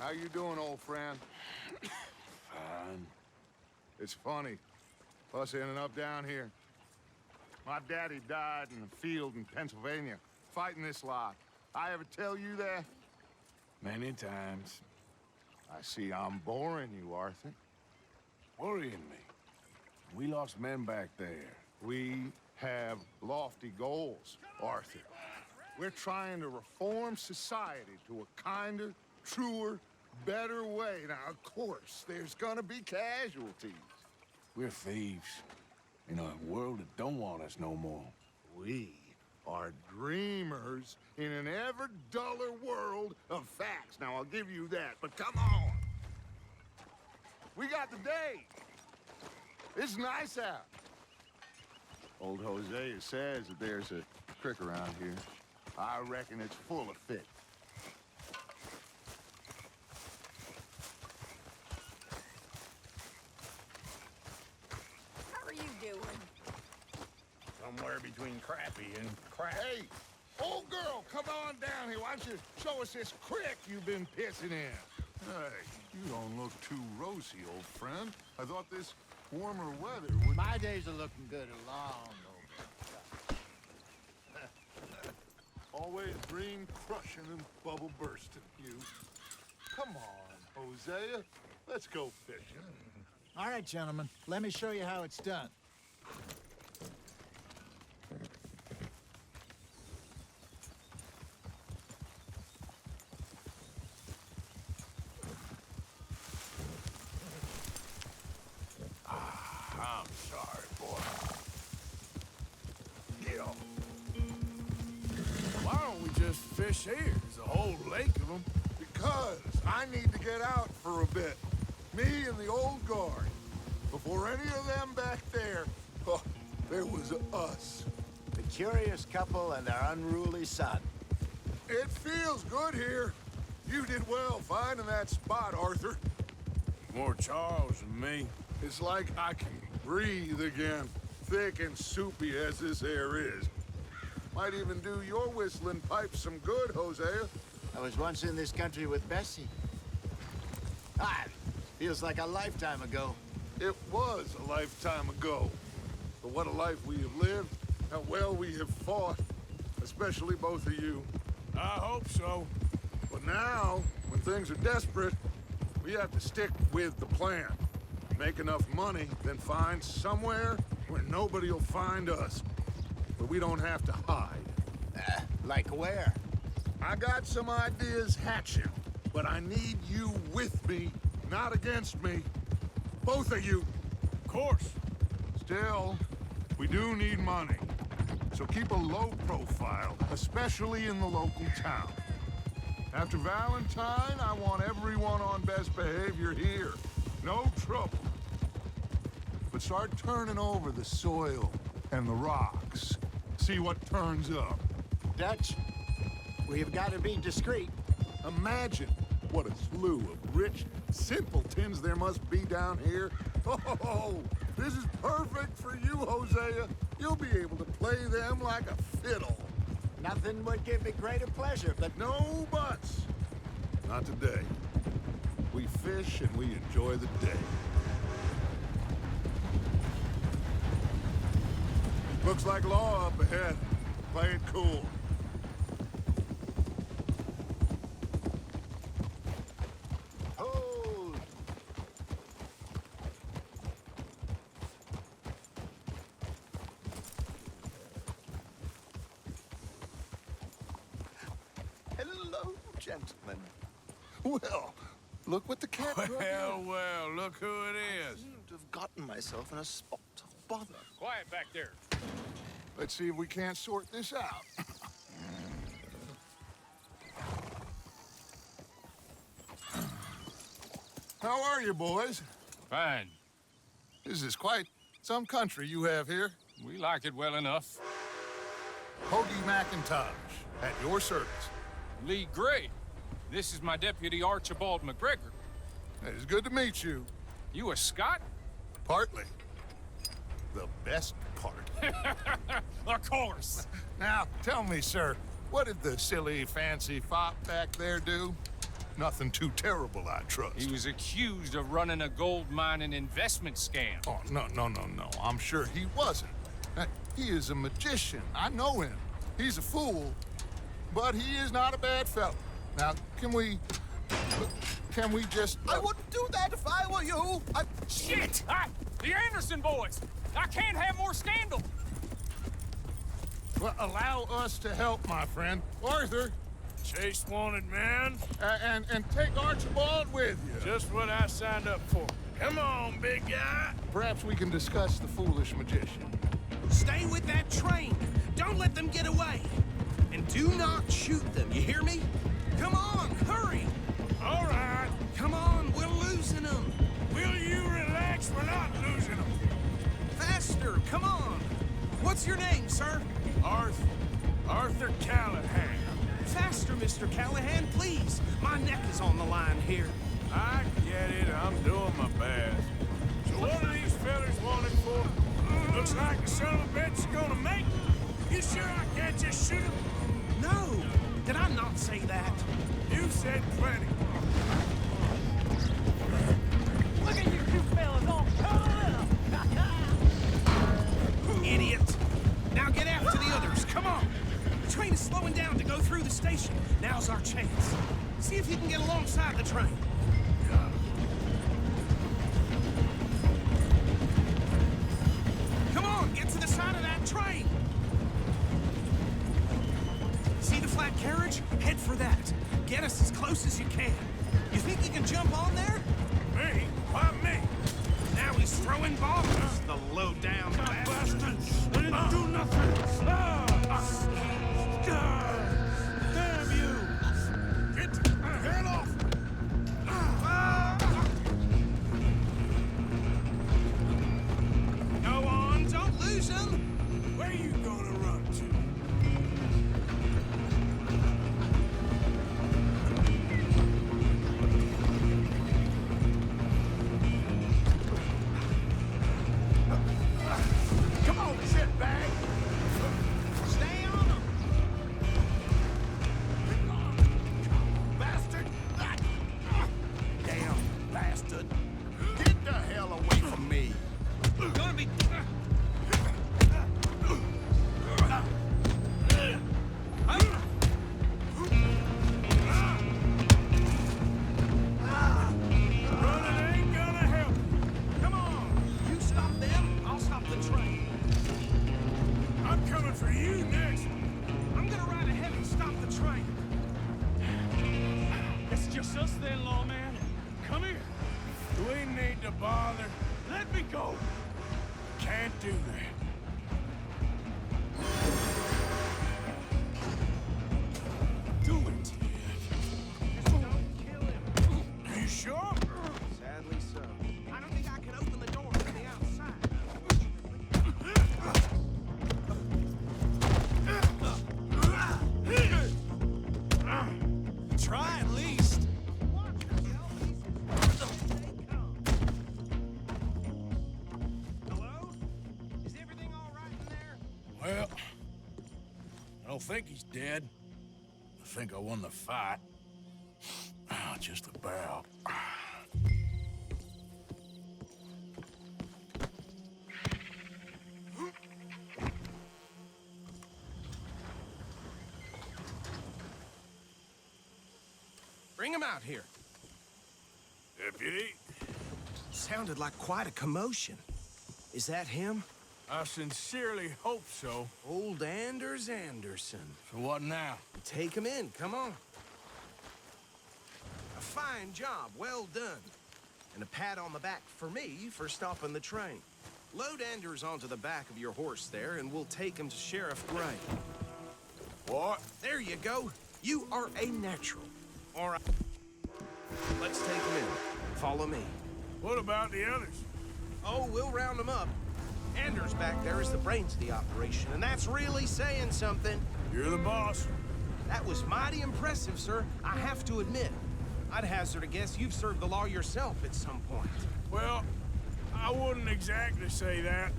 How you doing, old friend? Fine. It's funny, us ending up down here. My daddy died in a field in Pennsylvania, fighting this lot. I ever tell you that? Many times. I see I'm boring you, Arthur. Worrying me. We lost men back there. We have lofty goals, Arthur. We're trying to reform society to a kinder, truer, better way. Now, of course, there's gonna be casualties. We're thieves. In a world that don't want us no more. We are dreamers in an ever duller world of facts. Now, I'll give you that, but come on. We got the day. It's nice out. Old Hosea says that there's a creek around here. I reckon it's full of fish. How are you doing? Somewhere between crappy and crap. Hey, old girl, come on down here. Why don't you show us this creek you've been pissing in? Hey, you don't look too rosy, old friend. I thought this warmer weather would... My days are looking good along over. Always dream crushing and bubble bursting, you. Come on, Hosea. Let's go fishing. All right, gentlemen. Let me show you how it's done. I'm sorry, boy. Gil. Why don't we just fish here? There's a whole lake of them. Because I need to get out for a bit. Me and the old guard. Before any of them back there, oh, there was us. The curious couple and their unruly son. It feels good here. You did well finding that spot, Arthur. More Charles than me. It's like I can breathe again, thick and soupy as this air is. Might even do your whistling pipes some good, Hosea. I was once in this country with Bessie. Feels like a lifetime ago. It was a lifetime ago. But what a life we have lived, how well we have fought, especially both of you. I hope so. But now, when things are desperate, we have to stick with the plan. Make enough money, then find somewhere where nobody will find us. Where we don't have to hide. Like where? I got some ideas hatching, but I need you with me, not against me. Both of you. Of course. Still, we do need money. So keep a low profile, especially in the local town. After Valentine, I want everyone on best behavior here. No trouble. But start turning over the soil and the rocks. See what turns up. Dutch, we've got to be discreet. Imagine what a slew of rich simpletons there must be down here. Oh, this is perfect for you, Hosea. You'll be able to play them like a fiddle. Nothing would give me greater pleasure, but No buts. Not today. We fish and we enjoy the day. Looks like law up ahead. Play it cool. hold. Hello, gentlemen. Well, look what the cat brought in. Well, look who it is. Seem to have gotten myself in a spot of bother. Quiet back there. Let's see if we can't sort this out. How are you, boys? Fine. This is quite some country you have here. We like it well enough. Hoagie McIntosh, at your service. Lee Gray. This is my deputy Archibald McGregor. It is good to meet you. You a Scot? Partly. The best part. Of course. Now, tell me, sir, what did the silly, fancy fop back there do? Nothing too terrible, I trust. He was accused of running a gold mining investment scam. Oh, no. I'm sure he wasn't. He is a magician. I know him. He's a fool, but he is not a bad fellow. Now, can we just... I wouldn't do that if I were you. Shit! The Anderson boys! I can't have more scandal! Well, allow us to help, my friend. Arthur, Chase wanted man. and take Archibald with you. Just what I signed up for. Come on, big guy. Perhaps we can discuss the foolish magician. Stay with that train. Don't let them get away. And do not shoot them, you hear me? Come on, hurry. All right. Come on, we're losing them. Will you relax? We're not losing them. Faster, come on. What's your name, sir? Arthur Callahan. Faster, Mr. Callahan, please. My neck is on the line here. I get it. I'm doing my best. So what are these fellas wanted for? Looks like the son of a bitch is gonna make it. You sure I can't just shoot him? No, did I not say that? You said plenty. Look at you two fellas all curled up! Idiot. Now get after the others, come on. The train is slowing down to go through the station. Now's our chance. See if you can get alongside the train. Come on, get to the side of that train. See the flat carriage? Head for that. Get us as close as you can. You think you can jump on there? Me? Why me? Now he's throwing bombs. The low-down bastard. I didn't do nothing. Damn you! Get off! Go on, don't lose him. Where you gonna run to? Come on, shitbag! Stay on him. Bastard! Damn bastard! Get the hell away from me! Gonna be... Running ain't gonna help. Come on. You stop them, I'll stop the train. I'm coming for you next. I'm gonna ride ahead and stop the train. It's just us then, lawman. Come here. Do we need to bother? Let me go. Can't do that. Do it. Don't kill him. Are you sure? Sadly so. I don't think I can open the door from the outside. Try at least. Hello? Is everything all right in there? Well, I don't think he's dead. I think I won the fight. Just about. Bring him out here. Deputy, Sounded like quite a commotion. Is that him? I sincerely hope so. Old Anders Anderson. So what now? Take him in, come on. A fine job, well done. And a pat on the back for me for stopping the train. Load Anders onto the back of your horse there, and we'll take him to Sheriff Gray. What? There you go. You are a natural. All right. Let's take him in. Follow me. What about the others? Oh, we'll round them up. Anders back there is the brains of the operation, and that's really saying something. You're the boss. That was mighty impressive, sir. I have to admit. I'd hazard a guess you've served the law yourself at some point. Well, I wouldn't exactly say that.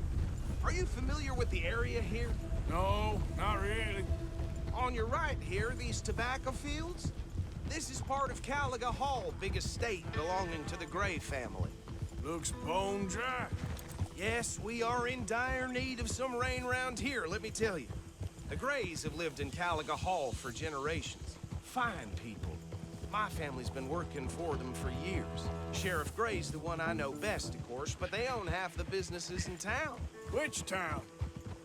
Are you familiar with the area here? No, not really. On your right here, these tobacco fields? This is part of Caliga Hall, big estate belonging to the Gray family. Looks bone dry. Yes, we are in dire need of some rain round here, let me tell you. The Grays have lived in Caliga Hall for generations. Fine people. My family's been working for them for years. Sheriff Gray's the one I know best, of course, but they own half the businesses in town. Which town?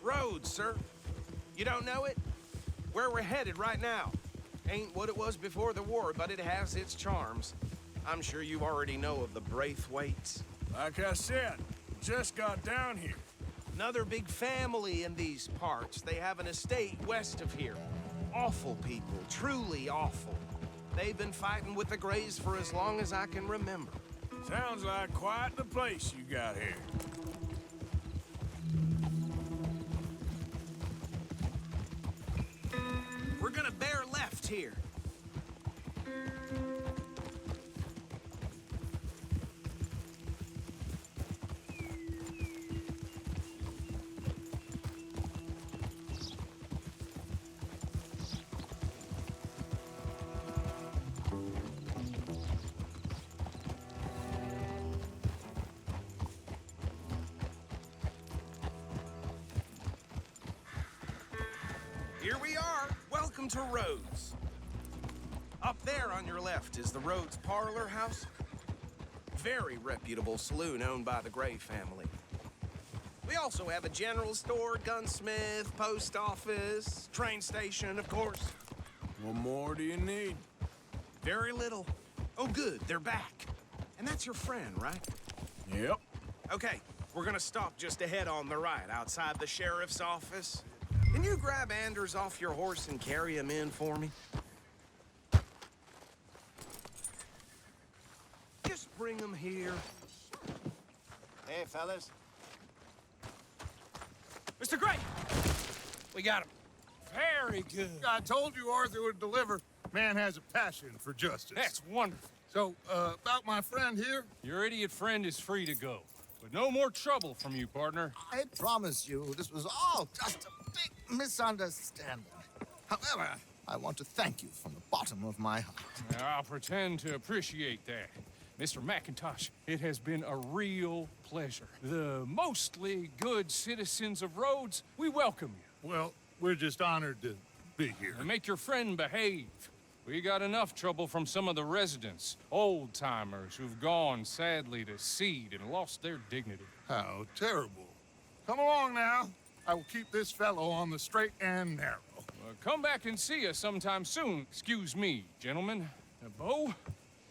Rhodes, sir. You don't know it? Where we're headed right now. Ain't what it was before the war, but it has its charms. I'm sure you already know of the Braithwaites. Like I said, just got down here. Another big family in these parts. They have an estate west of here. Awful people, truly awful. They've been fighting with the Grays for as long as I can remember. Sounds like quite the place you got here. We're gonna bear left here. Here we are. Welcome to Rhodes. Up there on your left is the Rhodes Parlor House. Very reputable saloon owned by the Gray family. We also have a general store, gunsmith, post office, train station, of course. What more do you need? Very little. Oh, good, they're back. And that's your friend, right? Yep. Okay, we're gonna stop just ahead on the right, outside the sheriff's office. Can you grab Anders off your horse and carry him in for me? Just bring him here. Hey, fellas. Mr. Gray! We got him. Very good. I told you Arthur would deliver. Man has a passion for justice. That's wonderful. So, about my friend here? Your idiot friend is free to go. But no more trouble from you, partner. I promise you, this was all just a big misunderstanding. However, I want to thank you from the bottom of my heart. I'll pretend to appreciate that. Mr. McIntosh, it has been a real pleasure. The mostly good citizens of Rhodes, we welcome you. Well, we're just honored to be here. And make your friend behave. We got enough trouble from some of the residents, old-timers who've gone, sadly, to seed and lost their dignity. How terrible. Come along now. I will keep this fellow on the straight and narrow. Come back and see us sometime soon. Excuse me, gentlemen. Bo,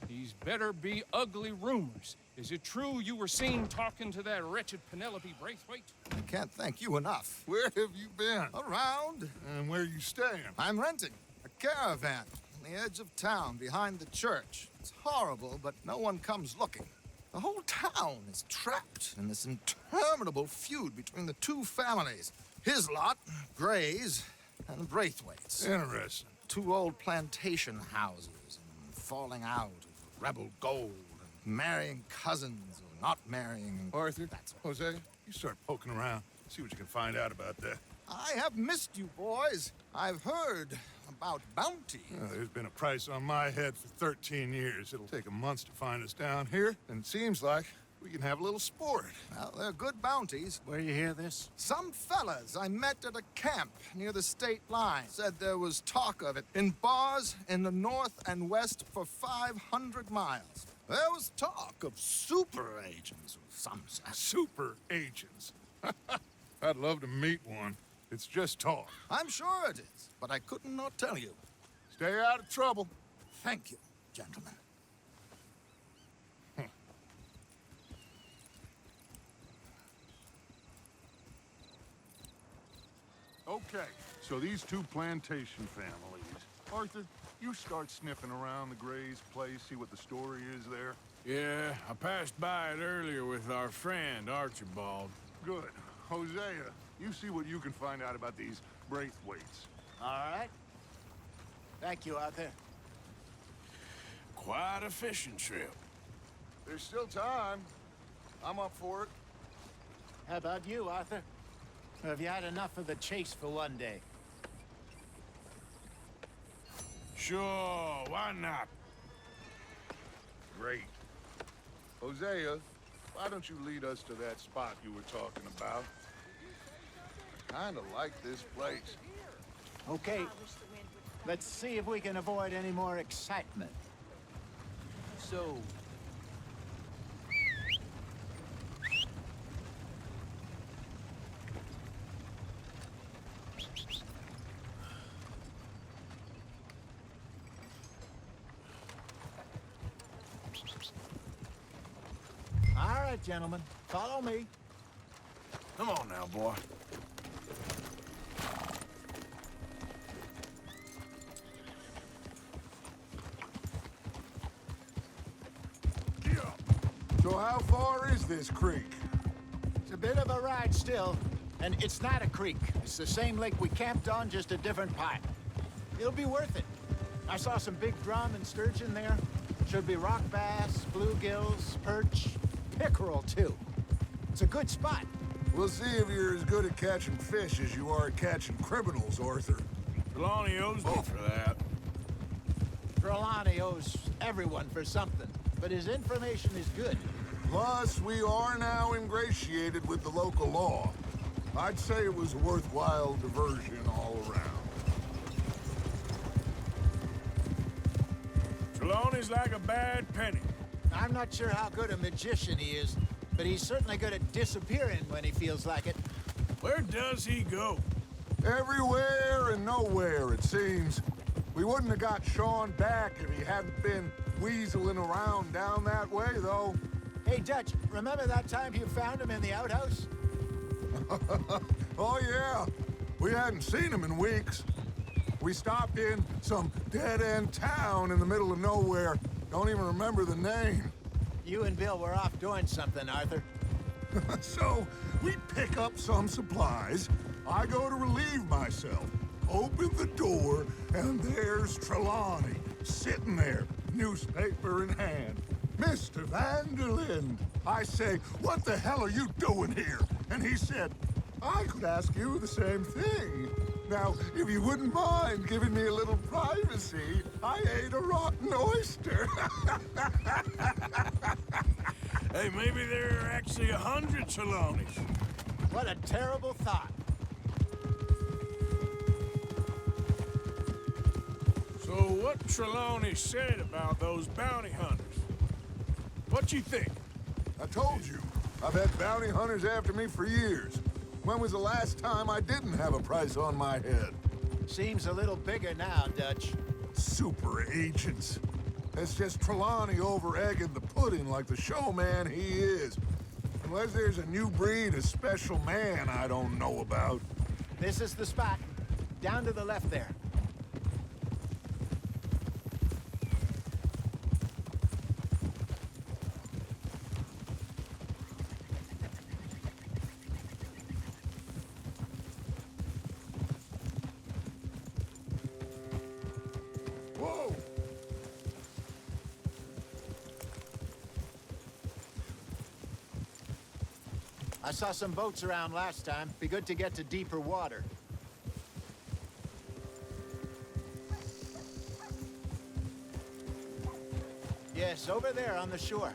these better be ugly rumors. Is it true you were seen talking to that wretched Penelope Braithwaite? I can't thank you enough. Where have you been? Around, And where you staying? I'm renting a caravan on the edge of town behind the church. It's horrible, but no one comes looking. The whole town is trapped in this interminable feud between the two families. His lot, Gray's, and Braithwaites. Interesting. Two old plantation houses and falling out of rebel gold and marrying cousins or not marrying. Arthur, That's all. Jose, you start poking around. See what you can find out about that. I have missed you, boys. I've heard about bounty. There's been a price on my head for 13 years. It'll take a month to find us down here, and it seems like we can have a little sport. Well, they're good bounties. Where you hear this? Some fellas I met at a camp near the state line said there was talk of it in bars in the north and west for 500 miles. There was talk of super agents of some sort. Super agents. I'd love to meet one. It's just talk. I'm sure it is, but I couldn't not tell you. Stay out of trouble. Thank you, gentlemen. Okay, so these two plantation families. Arthur, you start sniffing around the Gray's place, see what the story is there. Yeah, I passed by it earlier with our friend, Archibald. Good. Hosea, you see what you can find out about these Braithwaites. All right. Thank you, Arthur. Quite a fishing trip. There's still time. I'm up for it. How about you, Arthur? Have you had enough of the chase for one day? Sure, why not? Great. Hosea, why don't you lead us to that spot you were talking about? I kinda like this place. Okay. Let's see if we can avoid any more excitement. So, All right, gentlemen. Follow me. Come on now, boy. So how far is this creek? It's a bit of a ride still, and it's not a creek. It's the same lake we camped on, just a different part. It'll be worth it. I saw some big drum and sturgeon there. Should be rock bass, bluegills, perch, pickerel too. It's a good spot. We'll see if you're as good at catching fish as you are at catching criminals, Arthur. Trelawney owes me for that. Trelawney owes everyone for something, but his information is good. Plus, we are now ingratiated with the local law. I'd say it was a worthwhile diversion all around. Trelawney's like a bad penny. I'm not sure how good a magician he is, but he's certainly good at disappearing when he feels like it. Where does he go? Everywhere and nowhere, it seems. We wouldn't have got Sean back if he hadn't been weaseling around down that way, though. Hey, Dutch, remember that time you found him in the outhouse? Oh, yeah. We hadn't seen him in weeks. We stopped in some dead-end town in the middle of nowhere. Don't even remember the name. You and Bill were off doing something, Arthur. So, we pick up some supplies. I go to relieve myself. Open the door, and there's Trelawney, sitting there, newspaper in hand. Mr. Vanderlyn. I say, what the hell are you doing here? And he said, I could ask you the same thing. Now, if you wouldn't mind giving me a little privacy, I ate a rotten oyster. Hey, maybe there are actually 100 Trelawneys. What a terrible thought. So what Trelawney said about those bounty hunters? What you think? I told you, I've had bounty hunters after me for years. When was the last time I didn't have a price on my head? Seems a little bigger now, Dutch. Super agents. It's just Trelawney over-egging the pudding like the showman he is. Unless there's a new breed of special man I don't know about. This is the spot. Down to the left there. Whoa! I saw some boats around last time. Be good to get to deeper water. Yes, over there on the shore.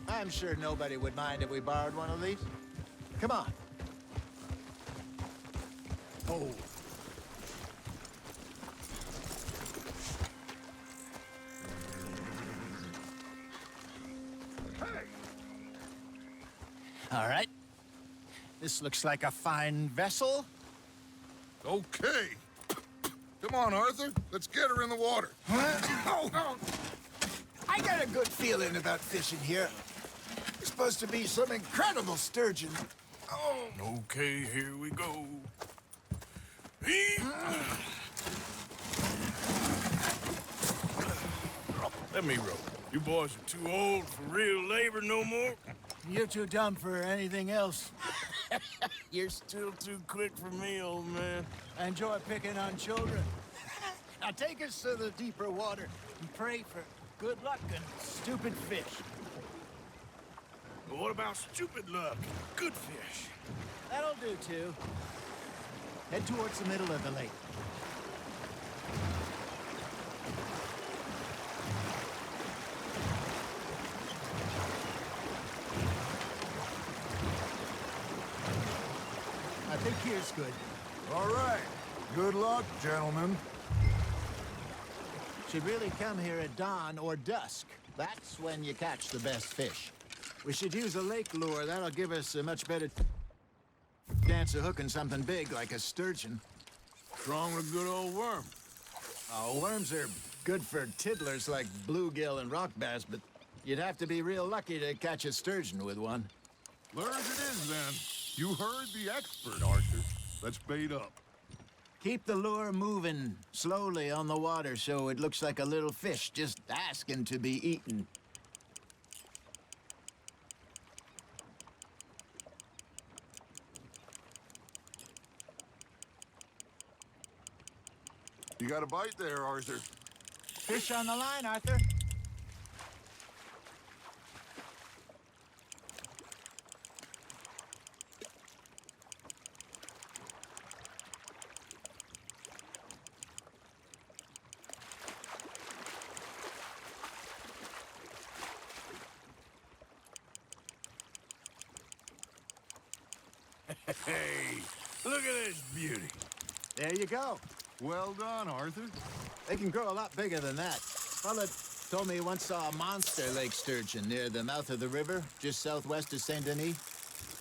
I'm sure nobody would mind if we borrowed one of these. Come on. Oh. All right. This looks like a fine vessel. Okay. Come on, Arthur. Let's get her in the water. Oh. I got a good feeling about fishing here. There's supposed to be some incredible sturgeon. Oh. Okay, here we go. Let me row. You boys are too old for real labor no more. You're too dumb for anything else. You're still too quick for me, old man. I enjoy picking on children. Now take us to the deeper water and pray for good luck and stupid fish. But what about stupid luck? Good fish. That'll do, too. Head towards the middle of the lake. I think here's good. All right. Good luck, gentlemen. Should really come here at dawn or dusk. That's when you catch the best fish. We should use a lake lure. That'll give us a much better chance of hooking something big like a sturgeon. What's wrong with a good old worm? Oh, worms are good for tiddlers like bluegill and rock bass, but you'd have to be real lucky to catch a sturgeon with one. Lure as it is, then. You heard the expert, Arthur. Let's bait up. Keep the lure moving slowly on the water so it looks like a little fish just asking to be eaten. You got a bite there, Arthur. Fish on the line, Arthur. Hey, look at this beauty. There you go. Well done, Arthur. They can grow a lot bigger than that. Fella told me he once saw a monster lake sturgeon near the mouth of the river, just southwest of Saint Denis.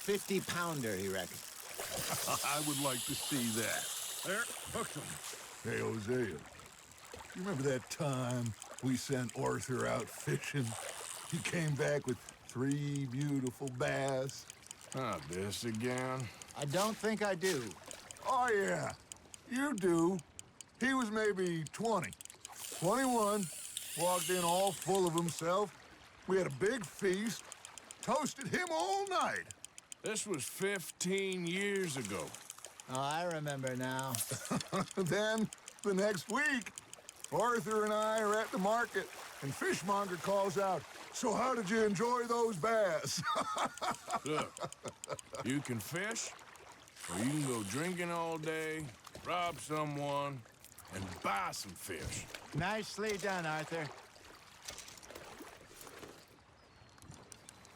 50-pounder, he reckoned. I would like to see that. There, hook them. Hey, Hosea. You remember that time we sent Arthur out fishing? He came back with 3 beautiful bass. Not this again. I don't think I do. Oh, yeah. You do. He was maybe 20. 21. Walked in all full of himself. We had a big feast. Toasted him all night. This was 15 years ago. Oh, I remember now. Then, the next week, Arthur and I are at the market, and Fishmonger calls out, "So how did you enjoy those bass?" Look, you can fish, or you can go drinking all day, rob someone, and buy some fish. Nicely done, Arthur.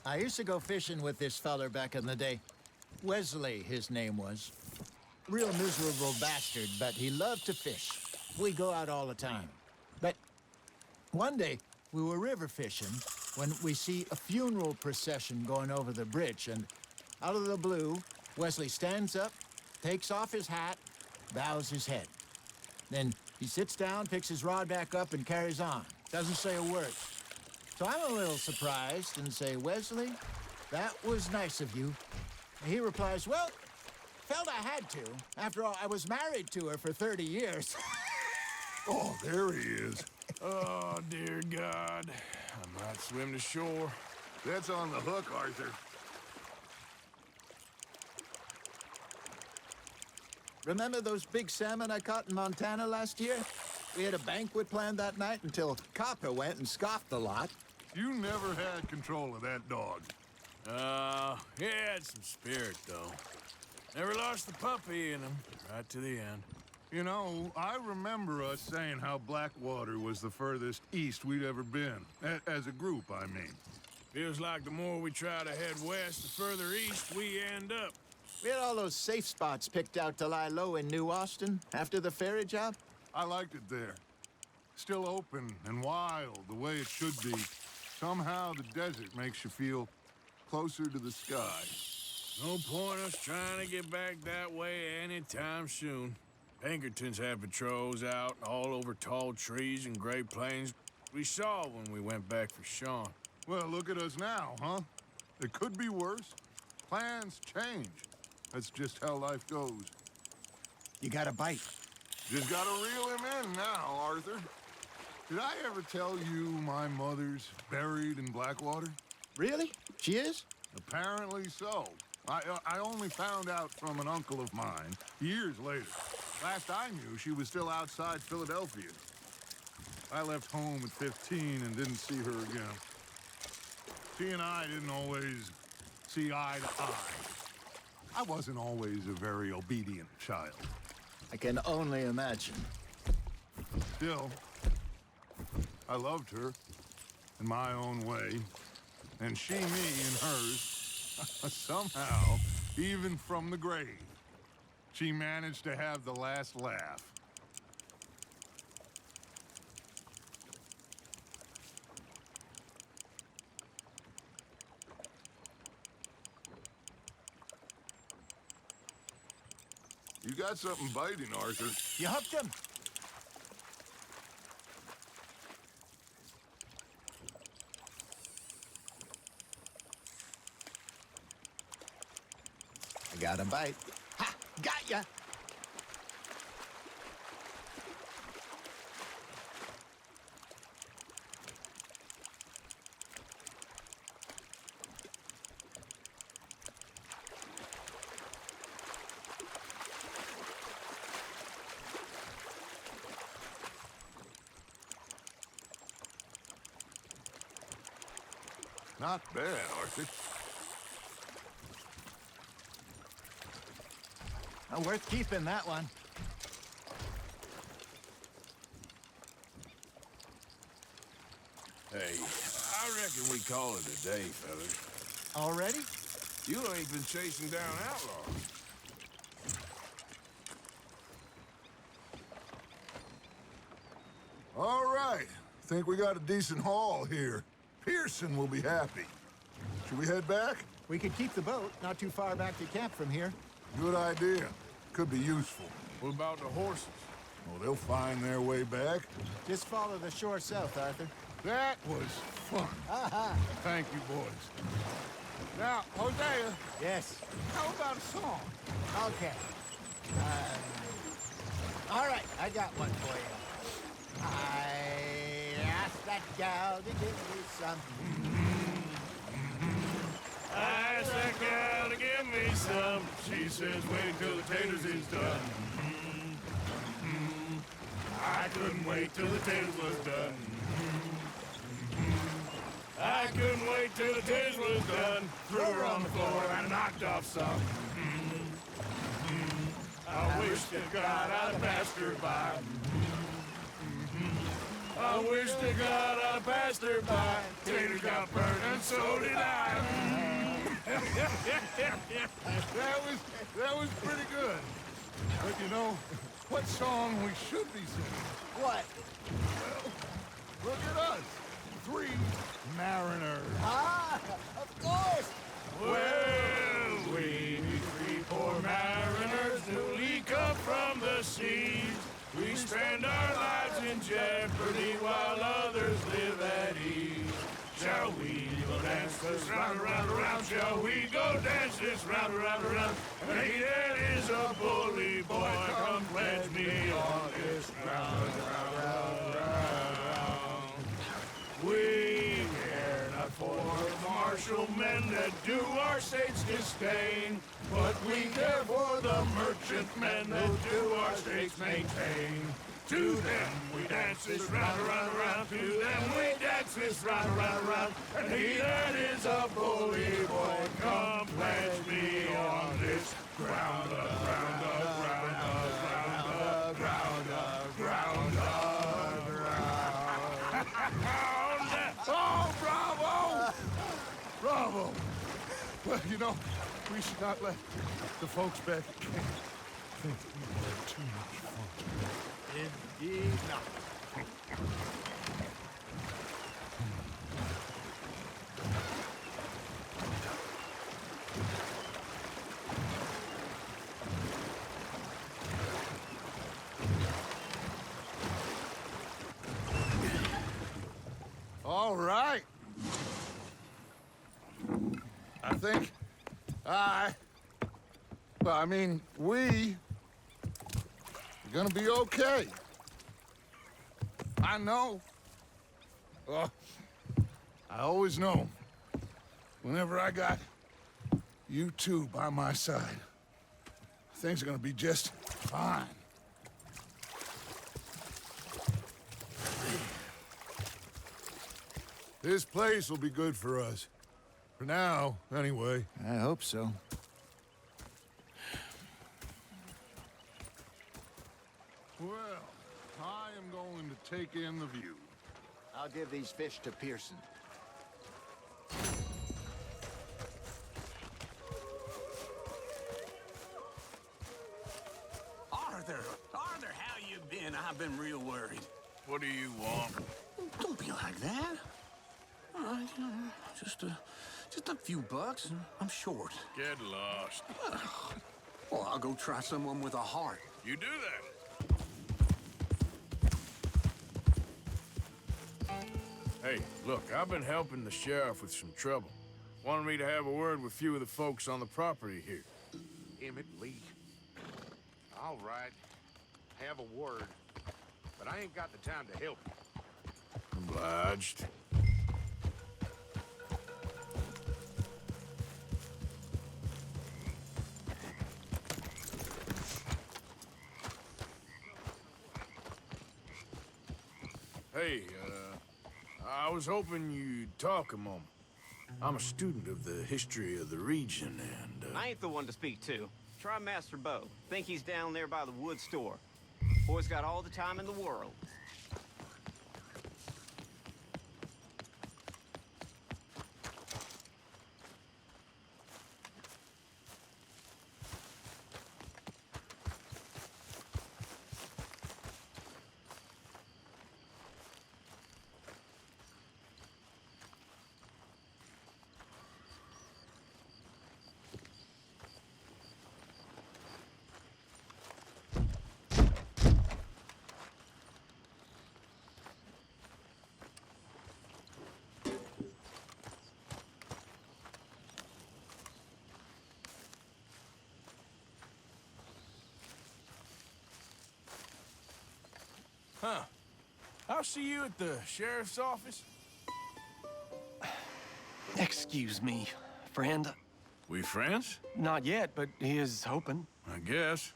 I used to go fishing with this feller back in the day. Wesley, his name was. Real miserable bastard, but he loved to fish. We go out all the time. But one day, we were river fishing when we see a funeral procession going over the bridge, and out of the blue, Wesley stands up, takes off his hat, bows his head. Then he sits down, picks his rod back up, and carries on. Doesn't say a word. So I'm a little surprised and say, "Wesley, that was nice of you." And he replies, "Well, felt I had to. After all, I was married to her for 30 years. Oh, there he is. Oh, dear God. I might swim to shore. That's on the hook, Arthur. Remember those big salmon I caught in Montana last year? We had a banquet planned that night until Copper went and scoffed the lot. You never had control of that dog. He had some spirit, though. Never lost the puppy in him, right to the end. You know, I remember us saying how Blackwater was the furthest east we'd ever been. As a group, I mean. Feels like the more we try to head west, the further east we end up. We had all those safe spots picked out to lie low in New Austin after the ferry job. I liked it there. Still open and wild, the way it should be. Somehow the desert makes you feel closer to the sky. No point us trying to get back that way anytime soon. Pinkertons had patrols out all over tall trees and Great Plains. We saw when we went back for Sean. Well, look at us now, huh? It could be worse. Plans change. That's just how life goes. You got a bite. Just gotta reel him in now, Arthur. Did I ever tell you my mother's buried in Blackwater? Really? She is? Apparently so. I only found out from an uncle of mine years later. Last I knew, she was still outside Philadelphia. I left home at 15 and didn't see her again. She and I didn't always see eye to eye. I wasn't always a very obedient child. I can only imagine. Still, I loved her in my own way, and she me in hers. Somehow, even from the grave, she managed to have the last laugh. You got something biting, Arthur. You hooked him? I got a bite. Ha! Got ya! Not bad, Arthur. Worth keeping, that one. Hey, I reckon we call it a day, fellas. Already? You ain't been chasing down outlaws. All right. Think we got a decent haul here. Pearson will be happy. Should we head back? We could keep the boat not too far back to camp from here. Good idea. Could be useful. What about the horses? Well, they'll find their way back. Just follow the shore south, Arthur. That was fun. Thank you, boys. Now, Hosea, Yes. how about a song? Okay. All right, I got one for you. I asked that gal to give me some. I asked that gal to give me some. She says wait till the taters is done. I couldn't wait till the taters was done. I couldn't wait till the taters was done. Threw her on the floor and knocked off some. I wish to God I'd passed her by. I wish to God I'd passed her by. Taters got burned and so did I. That was pretty good. But you know, what song we should be singing? What? Look at us. 3 mariners. Ah, of course. Well, we 3 poor mariners newly come from the seas. We spend our lives in jeopardy while others live at ease. Shall we go dance this round, around, around? Shall we go dance this round, around, around? Hey, that is a bully boy. Come pledge me on this ground, round, round. We care not for martial men that do our state's disdain, but we care for the merchant men that do our state's maintain. To them we dance this round, around, around. To them we dance this round, around, around. And he that is a bully boy, come pledge me on this ground, ground, ground, ground, ground, ground, ground. Oh, bravo! Bravo! Well, you know, we should not let the folks back at camp think we had too much fun. Indeed not. All right. I think we are gonna be okay. I know. I always know. Whenever I got you two by my side, things are gonna be just fine. This place will be good for us. For now, anyway. I hope so. Well, I am going to take in the view. I'll give these fish to Pearson. Arthur, how you been? I've been real worried. What do you want? Don't be like that. Just a few bucks, and I'm short. Get lost. Well, I'll go try someone with a heart. You do that. Hey, look, I've been helping the sheriff with some trouble. Wanted me to have a word with a few of the folks on the property here. Emmett Lee. All right. Have a word. But I ain't got the time to help you. Obliged. Hey, I was hoping you'd talk a moment. I'm a student of the history of the region, and, I ain't the one to speak to. Try Master Bo. Think he's down there by the wood store. Boy's got all the time in the world. Huh. I'll see you at the sheriff's office. Excuse me, friend. We friends? Not yet, but he is hoping. I guess.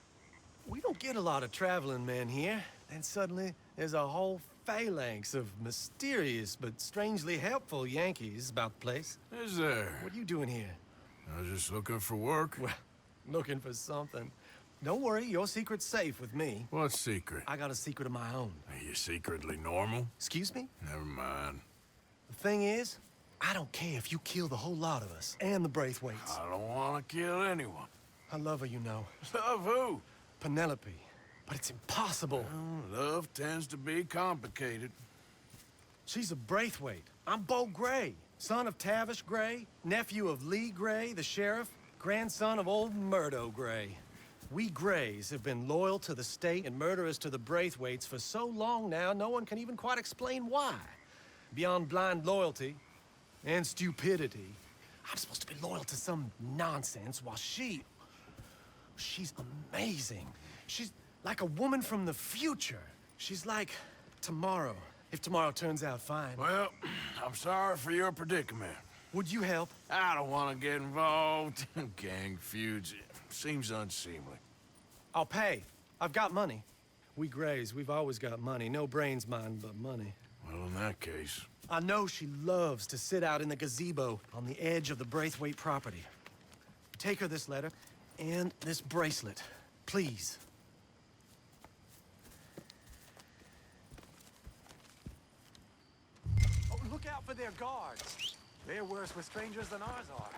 We don't get a lot of traveling men here. Then suddenly, there's a whole phalanx of mysterious but strangely helpful Yankees about the place. Is there? What are you doing here? I was just looking for work. Well, looking for something. Don't worry, your secret's safe with me. What secret? I got a secret of my own. Are you secretly normal? Excuse me? Never mind. The thing is, I don't care if you kill the whole lot of us, and the Braithwaites. I don't want to kill anyone. I love her, you know. Love who? Penelope. But it's impossible. Well, love tends to be complicated. She's a Braithwaite. I'm Bo Gray, son of Tavish Gray, nephew of Lee Gray, the sheriff, grandson of old Murdo Gray. We Grays have been loyal to the state and murderous to the Braithwaites for so long now, no one can even quite explain why. Beyond blind loyalty and stupidity, I'm supposed to be loyal to some nonsense while she's amazing. She's like a woman from the future. She's like tomorrow, if tomorrow turns out fine. Well, I'm sorry for your predicament. Would you help? I don't want to get involved in gang feuds. It seems unseemly. I'll pay. I've got money. We Grays, we've always got money. No brains, mind, but money. Well, in that case... I know she loves to sit out in the gazebo on the edge of the Braithwaite property. Take her this letter and this bracelet, please. Oh, look out for their guards. They're worse with strangers than ours are.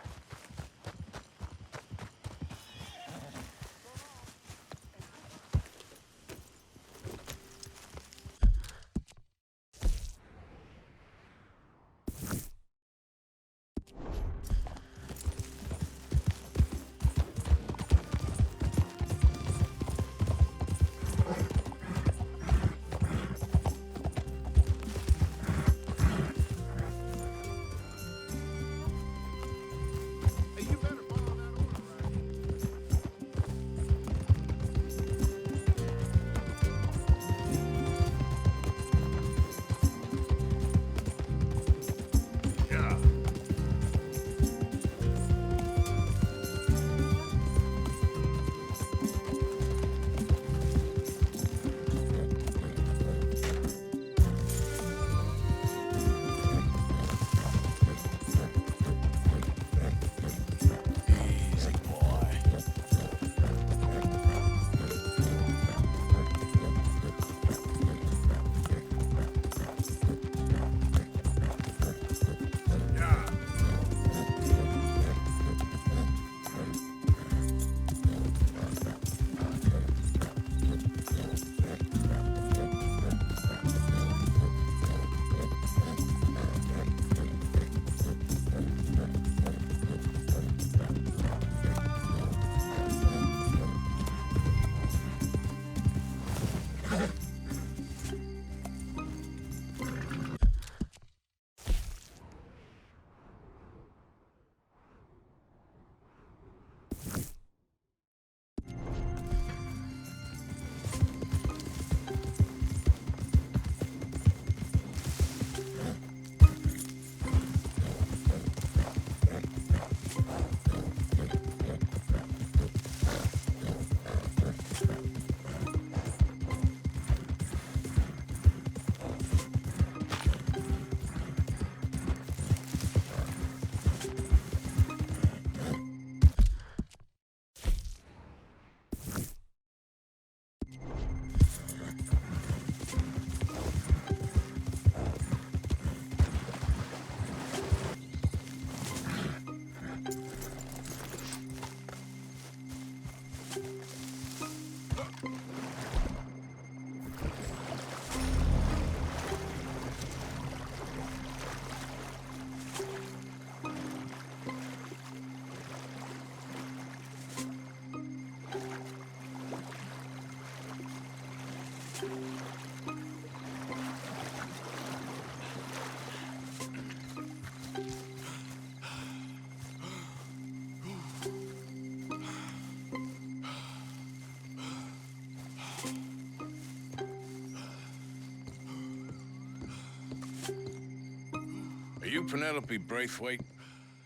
Are you Penelope Braithwaite?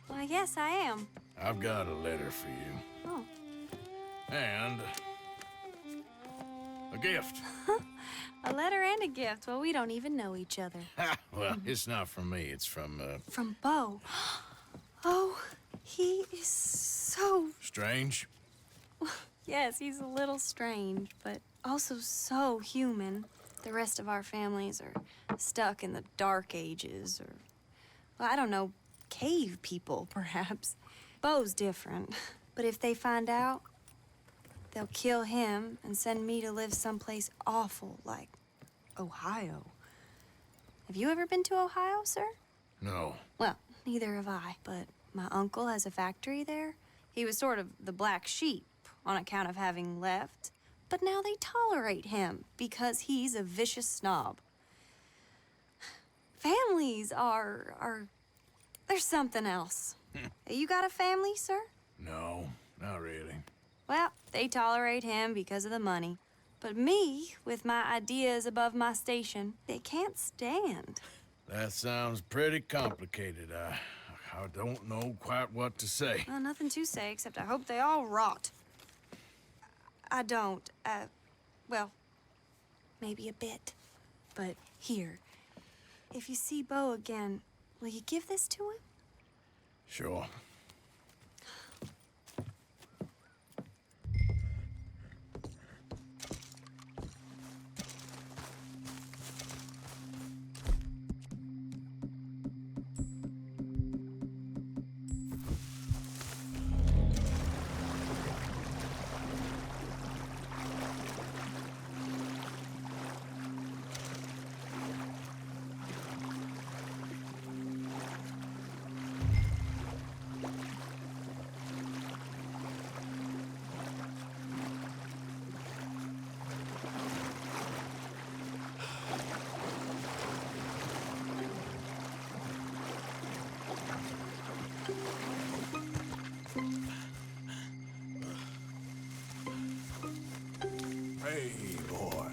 Why, yes, I am. I've got a letter for you. Oh. And a gift. A letter and a gift. Well, we don't even know each other. Well, it's not from me. It's from, From Bo. Oh, he is so... Strange? Yes, he's a little strange, but also so human. The rest of our families are stuck in the Dark Ages, or, well, I don't know, cave people, perhaps. Bo's different, but if they find out, they'll kill him and send me to live someplace awful like Ohio. Have you ever been to Ohio, sir? No. Well, neither have I, but my uncle has a factory there. He was sort of the black sheep on account of having left, but now they tolerate him because he's a vicious snob. Families are there's something else. You got a family, sir? No, not really. Well, they tolerate him because of the money. But me, with my ideas above my station, they can't stand. That sounds pretty complicated. I don't know quite what to say. Well, nothing to say, except I hope they all rot. I don't, well, maybe a bit. But here, if you see Bo again, will you give this to him? Sure. Hey, boy.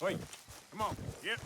Wait, come on, get.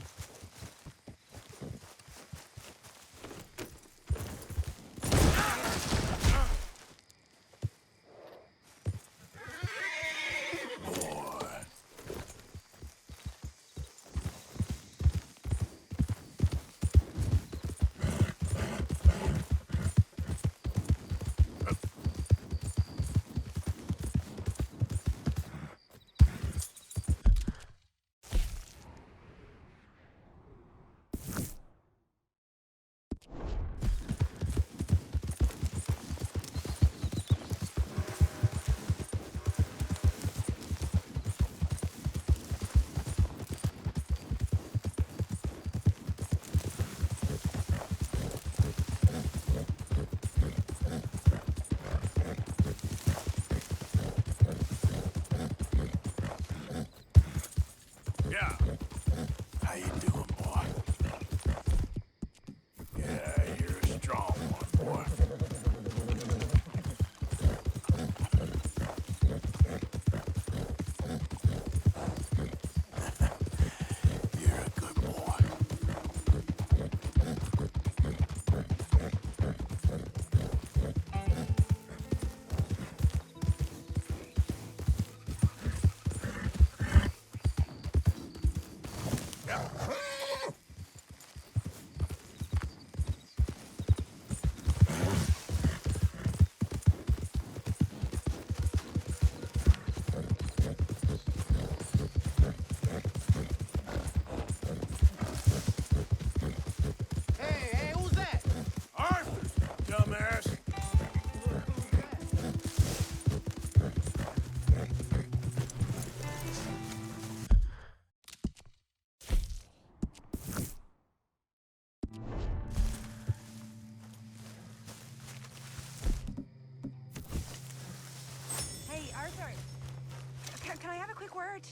Bert!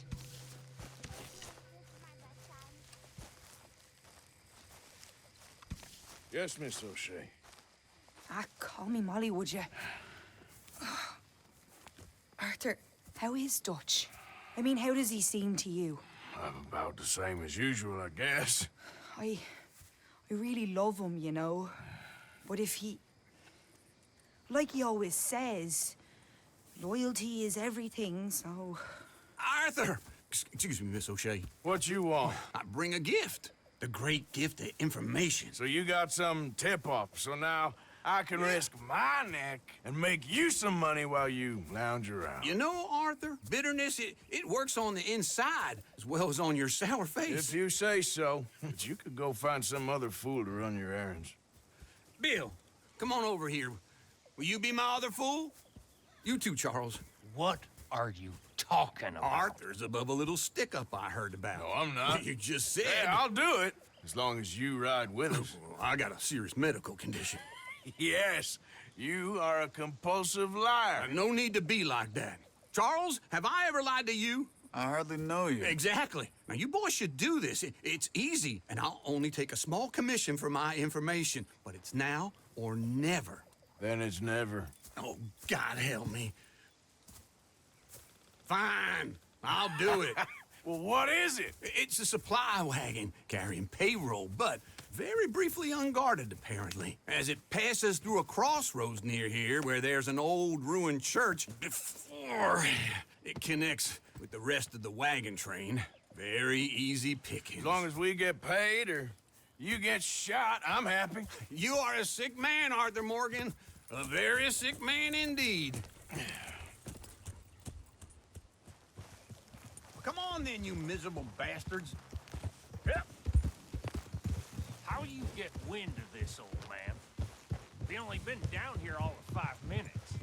Yes, Miss O'Shea. Ah, call me Molly, would you? Arthur, how is Dutch? I mean, how does he seem to you? I'm about the same as usual, I guess. I really love him, you know. But if he... Like he always says, loyalty is everything, so... Arthur! Excuse me, Miss O'Shea. What you want? I bring a gift. The great gift of information. So you got some tip-off, so now I can risk my neck and make you some money while you lounge around. You know, Arthur, bitterness, it works on the inside as well as on your sour face. If you say so. But you could go find some other fool to run your errands. Bill, come on over here. Will you be my other fool? You too, Charles. What are you talking about? Arthur's above a little stick-up I heard about. No, I'm not. You just said... Yeah, I'll do it. As long as you ride with us. I got a serious medical condition. Yes, you are a compulsive liar. No need to be like that. Charles, have I ever lied to you? I hardly know you. Exactly. Now, you boys should do this. It's easy, and I'll only take a small commission for my information. But it's now or never. Then it's never. Oh, God help me. Fine, I'll do it. Well, what is it? It's a supply wagon carrying payroll, but very briefly unguarded, apparently, as it passes through a crossroads near here where there's an old ruined church before it connects with the rest of the wagon train. Very easy pickings. As long as we get paid or you get shot, I'm happy. You are a sick man, Arthur Morgan. A very sick man indeed. Come on then, you miserable bastards. Yep. How you get wind of this, old man? We only been down here all of 5 minutes.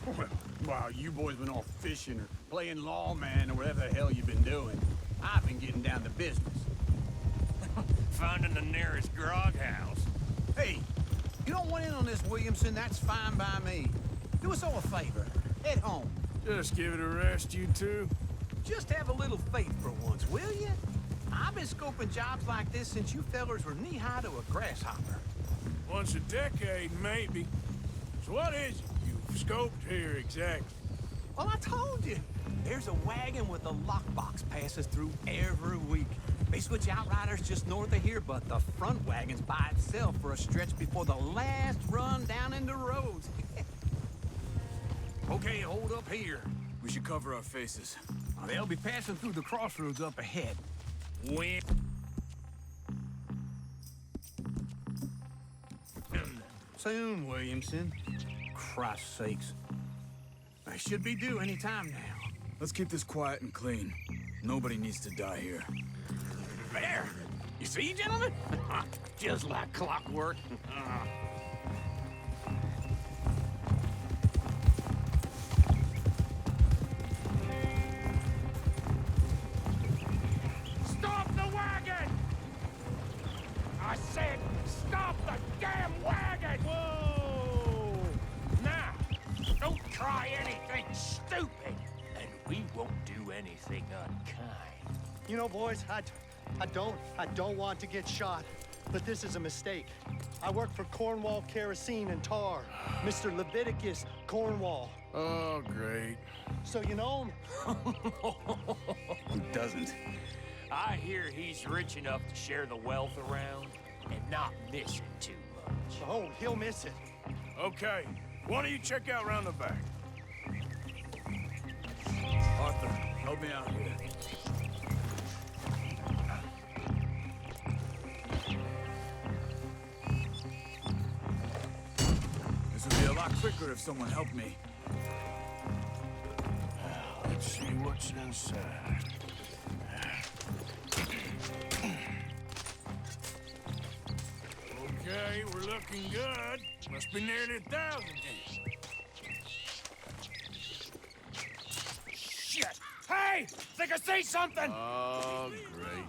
Well, while you boys been off fishing or playing lawman or whatever the hell you've been doing, I've been getting down to business. Finding the nearest grog house. Hey, you don't want in on this, Williamson, that's fine by me. Do us all a favor. Head home. Just give it a rest, you two. Just have a little faith for once, will you? I've been scoping jobs like this since you fellers were knee-high to a grasshopper. Once a decade, maybe. So what is it you've scoped here exactly? Well, I told you. There's a wagon with a lockbox passes through every week. They switch outriders just north of here, but the front wagon's by itself for a stretch before the last run down into roads. Okay, hold up here. We should cover our faces. They'll be passing through the crossroads up ahead. When... Soon, Williamson. Christ's sakes. I should be due any time now. Let's keep this quiet and clean. Nobody needs to die here. There! You see, gentlemen? Just like clockwork. Stop the wagon! I said, stop the damn wagon! Whoa! Now, don't try anything stupid, and we won't do anything unkind. You know, boys, I don't want to get shot, but this is a mistake. I work for Cornwall Kerosene and Tar, Mr. Leviticus Cornwall. Oh, great. So you know him? Who doesn't? I hear he's rich enough to share the wealth around and not miss it too much. Oh, he'll miss it. Okay, why don't you check out round the back? Arthur, help me out here. This would be a lot quicker if someone helped me. Let's see what's inside. Okay, we're looking good. Must be nearly 1,000 here. Shit! Hey! Think I see something! Oh, great.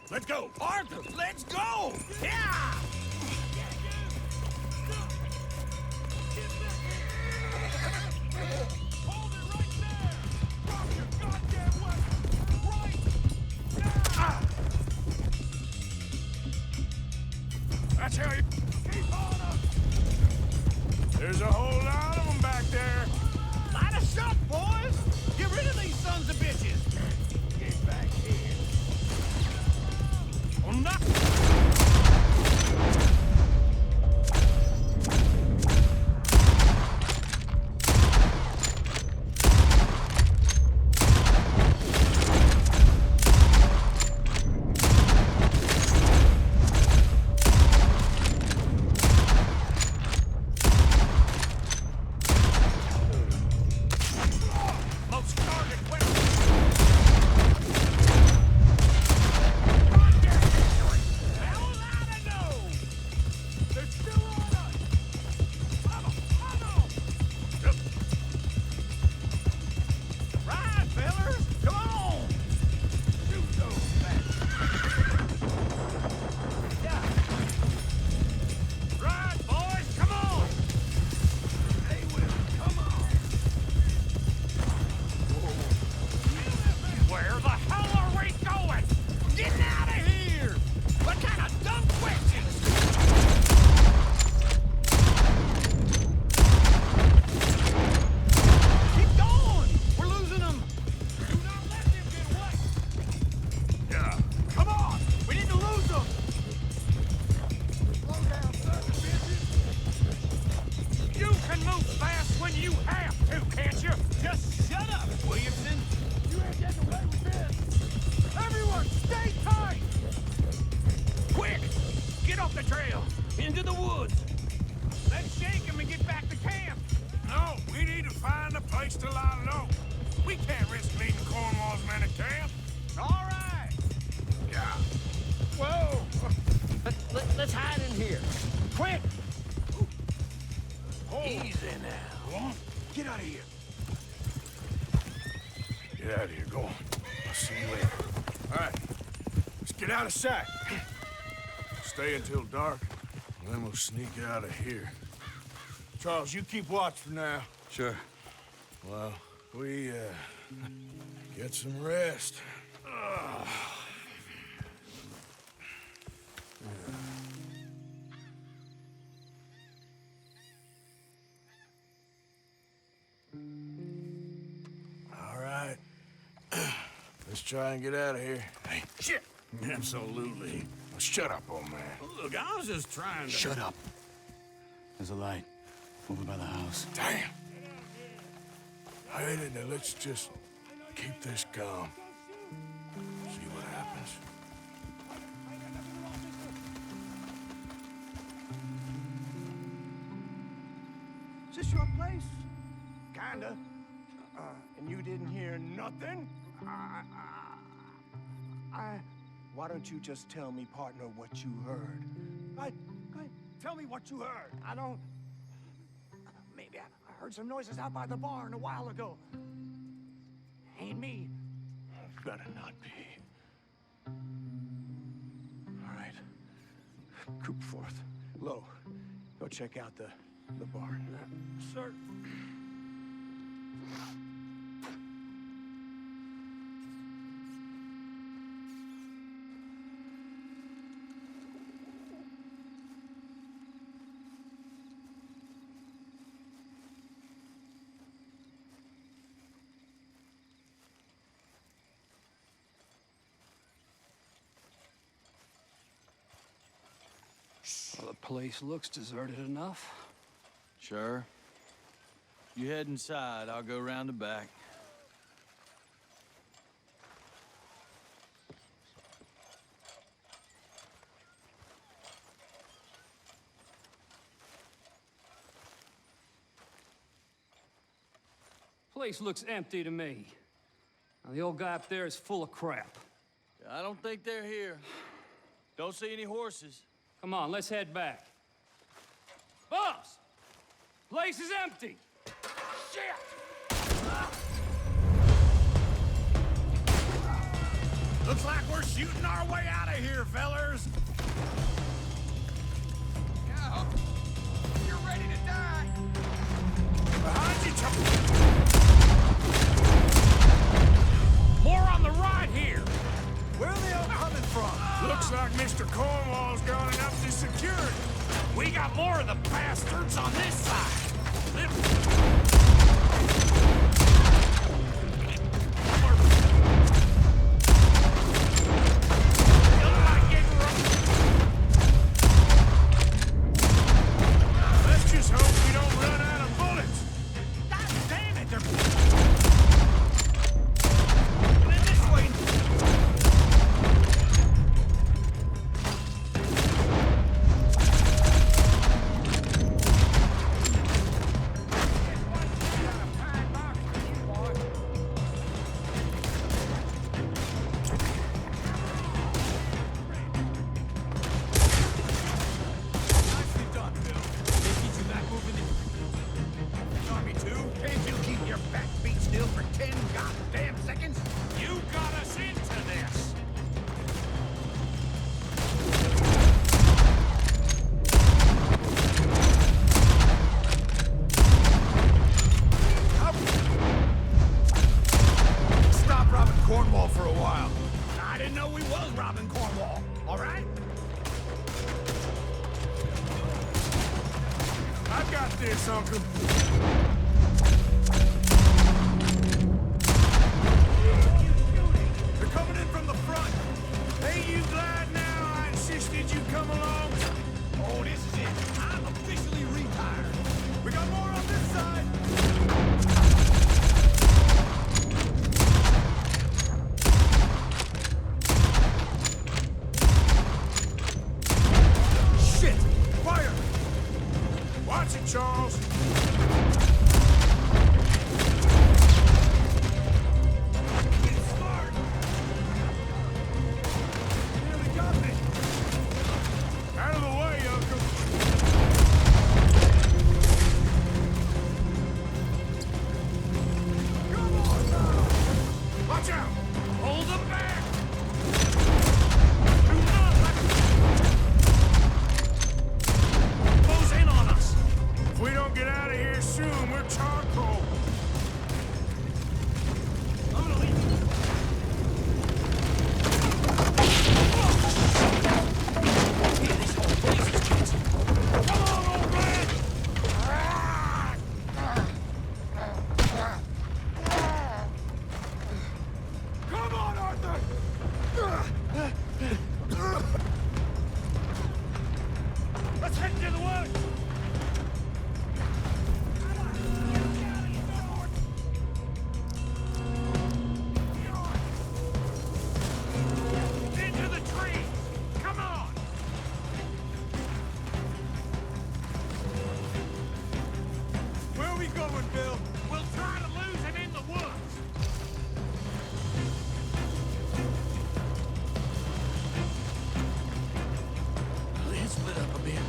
Let's go! Arthur, let's go! Yeah! Hold it right there! Drop your goddamn That's how you keep on up. There's a whole lot of them back there. Light a shot, boys! Get rid of these sons of bitches! Get back here. Oh, no! Let's hide in here. Quick! Easy now. Get out of here. Get out of here. Go on. I'll see you later. All right. Let's get out of sight. Stay until dark, and then we'll sneak out of here. Charles, you keep watch for now. Sure. Well, we, get some rest. Ugh. All right. Let's try and get out of here. Hey, shit! Absolutely. Shut up, old man. Look, I was just trying to... Shut up. There's a light over by the house. Damn. Hey, now let's just keep this calm. See what happens. Is this your place? Kinda. And you didn't hear nothing? Why don't you just tell me, partner, what you heard? Right? Tell me what you heard. I don't... Maybe I heard some noises out by the barn a while ago. Ain't me. Better not be. All right. Coopforth. Low. Go check out the barn. Sir. Well, the place looks deserted enough. Sure. You head inside. I'll go round the back. Place looks empty to me. Now, the old guy up there is full of crap. I don't think they're here. Don't see any horses. Come on, let's head back. Boss! Place is empty! Shit! Looks like we're shooting our way out of here, fellers. Yeah. You're ready to die. Behind you, More on the right here. Where are they all coming from? Looks like Mr. Cornwall's gone and upped his security. We got more of the bastards on this side. Let's just hope we don't run out of bullets. God damn it, they're coming this way. Nicely done, Bill. They get you back moving in. Army 2, can't you keep your back feet still for 10 goddamn seconds? You got us into this. Stop robbing Cornwall for a while. I didn't know we was robbing Cornwall, all right? I got this, Uncle. They're coming in from the front. Ain't you glad now I insisted you come along? Oh, this is it. I'm officially retired. We got more on this side. Shit! Fire! Watch it, Charles. Get smart! Nearly got me. Out of the way, Uncle. Come on now! Watch out! Hold them back. Do not let them close in on us. If we don't get out of here soon, we're charcoal. I'm gonna leave you. Yeah, this whole place is just... Come on, old man! Come on, Arthur! Let's head to the woods. Into the trees. Come on. Where are we going, Bill? We'll try to lose him in the woods. Let's split up a bit.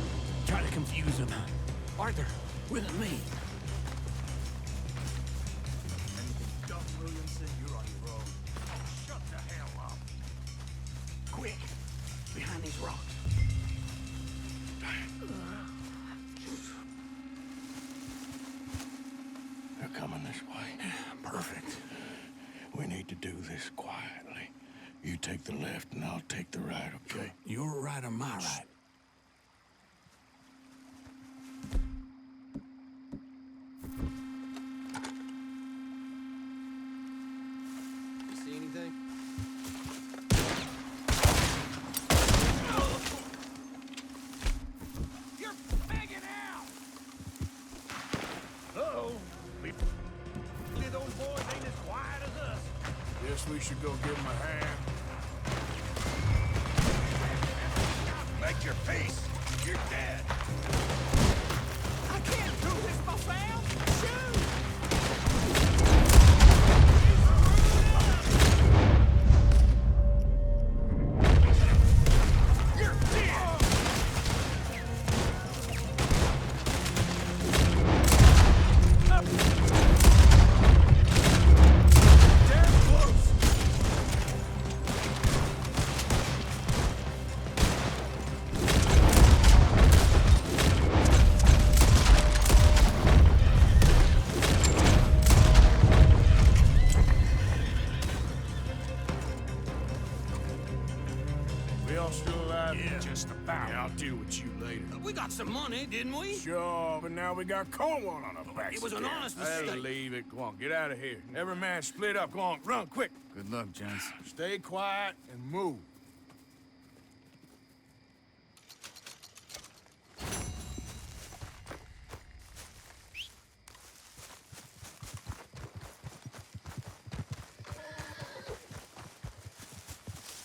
Try to confuse him. Arthur, with me. Dumb Williamson, you're on your own. Shut the hell up. Quick, behind these rocks. They're coming this way. Perfect. We need to do this quietly. You take the left and I'll take the right, okay? Your right or my right? You see anything? You're begging out. Uh-oh. Those boys ain't as quiet as us. Guess we should go give him a hand. Make your peace. You're dead. I can't do this myself. Shoot! You're dead. Damn close. just about. Yeah, I'll deal with you later. We got some money, didn't we? Sure, but now we got Cornwall on our backs. It was an again. honest Hey, mistake. leave it. Go on, get out of here. Every man split up. Go on, run, quick. Good luck, gents. Stay quiet and move.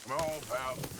Come on, pal.